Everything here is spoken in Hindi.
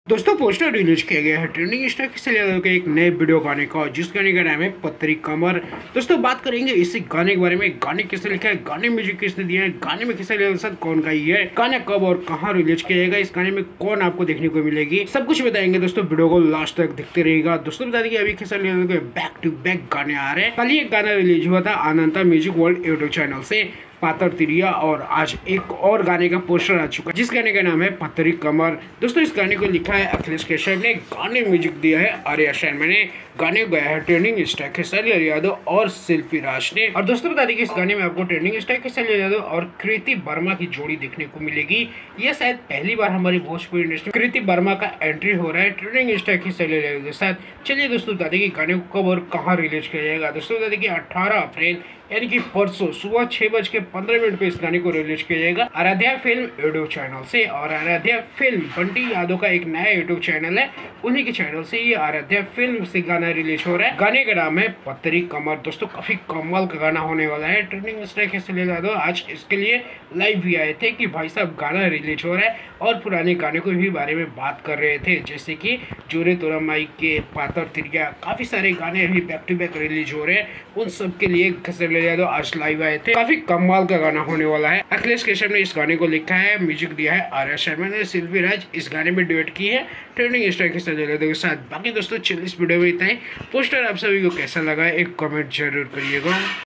दोस्तों पोस्टर रिलीज किया गया है ट्रेंडिंग स्टार किससे यादव के एक नए वीडियो गाने का, जिस गाने का नाम है पतरी कमर। दोस्तों बात करेंगे इसी गाने के बारे में, गाने किसने लिखा है, गाने म्यूजिक किसने दिया है, गाने में किसने यादव साथ कौन गाई है, गाना कब और कहां रिलीज किया जाएगा, इस गाने में कौन आपको देखने को मिलेगी, सब कुछ बताएंगे। दोस्तों वीडियो को लास्ट तक देखते रहेगा। दोस्तों बता दें अभी किसने यादव के बैक टू बैक गाने आ रहे हैं। कल ही एक गाना रिलीज हुआ था अनंता म्यूजिक वर्ल्ड यूट्यूब चैनल से, पातर तिरिया, और आज एक और गाने का पोस्टर आ चुका है जिस गाने का नाम है पतरी कमर। दोस्तों इस गाने को लिखा है अखिलेश कश्यप ने, गाने म्यूजिक दिया है आर्या शर्मा ने, गाने गाया है ट्रेंडिंग स्टार खेसारी यादव और शिल्पी राज ने। और दोस्तों बता दें कि इस गाने में आपको ट्रेंडिंग स्टार खेसारी यादव और कृति वर्मा की जोड़ी देखने को मिलेगी। यह शायद पहली बार हमारी भोजपुरी इंडस्ट्री में कृति वर्मा का एंट्री हो रहा है ट्रेंडिंग स्टार खेसारी यादव के साथ। चलिए दोस्तों बता दें कि गाने को कब और कहाँ रिलीज किया जाएगा। दोस्तों बता दें कि 18 अप्रैल यानी कि परसों सुबह 6:15 पे इस गाने को रिलीज किया जाएगा आराध्या फिल्म यूट्यूब चैनल से। और आराध्या फिल्म बंटी यादव का एक नया यूट्यूब चैनल है, उन्हीं के चैनल से ये आराध्या फिल्म से गाना रिलीज हो रहा है। गाने का नाम है पतरी कमर। दोस्तों काफी कमाल का गाना होने वाला है। ट्रेंडिंग स्टार खेसारी यादव आज इसके लिए लाइव भी आए थे कि भाई साहब गाना रिलीज हो रहा है, और पुराने गाने को भी बारे में बात कर रहे थे, जैसे कि जोरे तोरा माई के, पातर तिरिया, काफी सारे गाने अभी बैक टू बैक रिलीज हो रहे हैं। उन सब के लिए खेसारी यादव आज लाइव आए थे। काफी कमाल का गाना होने वाला है। अखिलेश कश्यप ने इस गाने को लिखा है, म्यूजिक दिया है आर्या शर्मा ने, शिल्पी राज इस गाने में ड्यूएट की है ट्रेंडिंग स्टार खेसारी यादव के साथ। बाकी दोस्तों चलिए इस वीडियो में इतना ही। पोस्टर आप सभी को कैसा लगा एक कमेंट जरूर करिएगा।